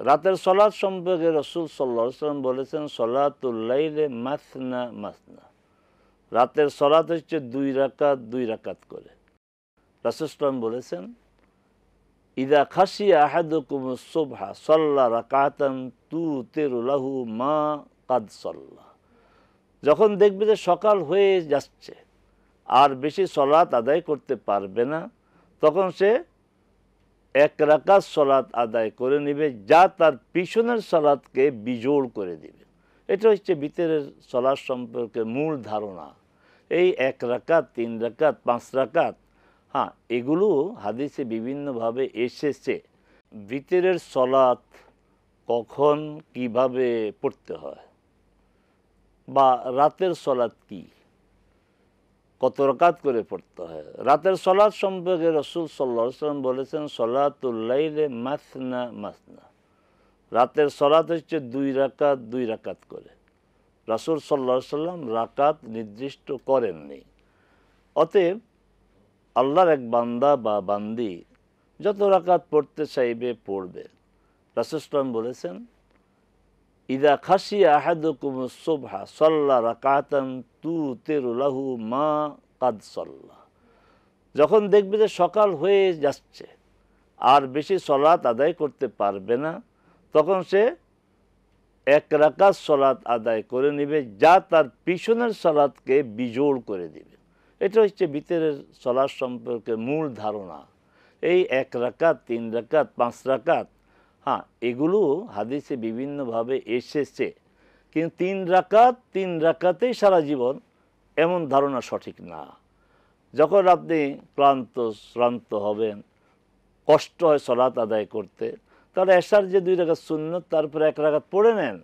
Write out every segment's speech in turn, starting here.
রাতের সলাৎ সম্পর্কে রাসূল সাল্লাল্লাহু আলাইহি ওয়াসাল্লাম বলেছেন, সলাতুল লাইলে মাসনা মাসনা। রাতের সলাৎ হচ্ছে 2 রাকাত 2 রাকাত করে। রাসূল সাল্লাল্লাহু আলাইহি বলেছেন, ইদা খাশিয়া আহাদুকুমুস সুবহা সাল্লা রাকাতান তুতিরু লাহু মা কাদ সাল্লা। যখন দেখবে যে সকাল হয়ে যাচ্ছে আর বেশি সলাৎ আদায় করতে পারবে না, তখন সে 1 রাকাত সলাৎ আদায় করে নেবে, যা তার পিছনের সলাৎকে বিজোড় করে দিবে। এটা হচ্ছে বিতরের সলাৎ সম্পর্কে মূল ধারণা। এই 1 রাকাত, 3 রাকাত, 5 রাকাত, হ্যাঁ, এগুলো হাদিসে বিভিন্নভাবে এসেছে। বিতরের সলাৎ কখন কিভাবে পড়তে হয়, বা রাতের সলাৎ কি, কত রাকাত করে পড়তে হয়। রাতের সলাৎ সম্পর্কে রাসূল সাল্লাল্লাহু আলাইহি ওয়াসাল্লাম বলেছেন, সলাতুল লাইলে মাসনা মাসনা। রাতের সলাৎ হচ্ছে 2 রাকাত 2 রাকাত করে। রাসূল সাল্লাল্লাহু আলাইহি ওয়াসাল্লাম রাকাত নির্দিষ্ট করেননি। অতএব আল্লাহর এক বান্দা বা বান্দি যত রাকাত পড়তে চাইবে পড়বে। রাসূল সাল্লাল্লাহু আলাইহি ওয়াসাল্লাম বলেছেন, ইদা খাশিয়া আহাদুকুমুস সুবহা সাল্লা রাকাতান তুতিরু লাহু মা কাদ সাল্লা। যখন দেখবে যে সকাল হয়ে যাচ্ছে আর বেশি সলাৎ আদায় করতে পারবে না, তখন সে 1 রাকাত সলাৎ আদায় করে নেবে, যা তার পিছনের সলাৎকে বিজোড় করে দিবে। এটা হচ্ছে বিতরের সলাৎ সম্পর্কে মূল ধারণা। এই 1 রাকাত, 3 রাকাত, 5 রাকাত, হ্যাঁ, এগুলো হাদিসে বিভিন্নভাবে এসেছে। কিন্তু 3 রাকাত 3 রাকাতেই সারা জীবন, এমন ধারণা সঠিক না। যখন আপনি শ্রান্ত হবেন, কষ্ট হয় সলাৎ আদায় করতে, তাহলে এশার যে 2 রাকাত সুন্নত, তারপরে 1 রাকাত পড়ে নেন,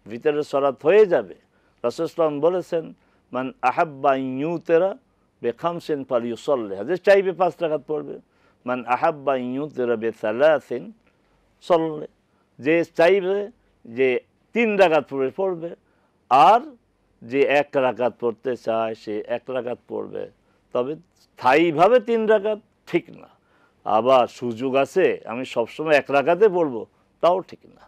ভিতরের সলাৎ হয়ে যাবে। রাসূল সাল্লাল্লাহু আলাইহি ওয়াসাল্লাম বলেছেন, মান আহাব্বা আন ইউতিরা বিখামসিন ফালিয়ুসাল্লিহা, যে চাইবে 5 রাকাত পড়বে। মান আহাব্বা আন ইউতিরা বিসালাসিন সাল্লি, যে চাইবে যে 3 রাকাত পড়বে, আর যে 1 রাকাত পড়তে চায় সে 1 রাকাত পড়বে। তবে স্থায়ীভাবে 3 রাকাত ঠিক না। আবার সুযোগ আছে আমি সবসময় 1 রাকাতে পড়বো, তাও ঠিক না।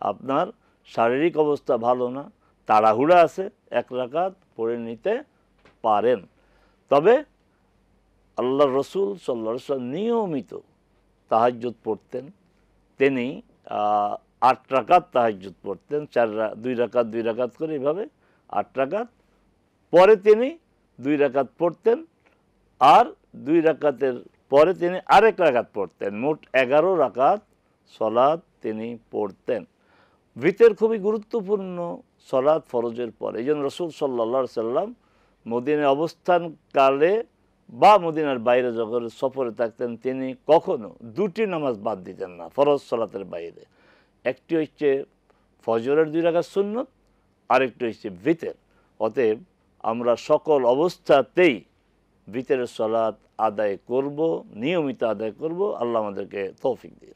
আপনার শারীরিক অবস্থা ভালো না, তাড়াহুড়া আছে, 1 রাকাত পড়ে নিতে পারেন। তবে আল্লাহর রাসূল সাল্লাল্লাহু আলাইহি ওয়াসাল্লাম নিয়মিত তাহাজ্জুদ পড়তেন। তিনি 8 রাকাত তাহাজ্জুদ পড়তেন, 2 রাকাত 2 রাকাত করে, এভাবে 8 রাকাত। পরে তিনি 2 রাকাত পড়তেন, আর 2 রাকাতের পরে তিনি আরেক রাকাত পড়তেন। মোট 11 রাকাত সলাৎ তিনি পড়তেন। ভিতর খুবই গুরুত্বপূর্ণ সলাৎ ফরজের পরে। এই জন্য রাসূল সাল্লাল্লাহু আলাইহি সাল্লাম মদিনায় অবস্থানকালে বা মদিনার বাইরে যখন সফরে থাকতেন, তিনি কখনো 2টি নামাজ বাদ দিতেন না ফরজ সলাতের বাইরে। একটি হচ্ছে ফজরের 2 রাকাত সুন্নত, আরেকটি হচ্ছে ভিতর। অতএব আমরা সকল অবস্থাতেই ভিতরের সলাৎ আদায় করব, নিয়মিত আদায় করব। আল্লাহ আমাদেরকে তৌফিক দিন।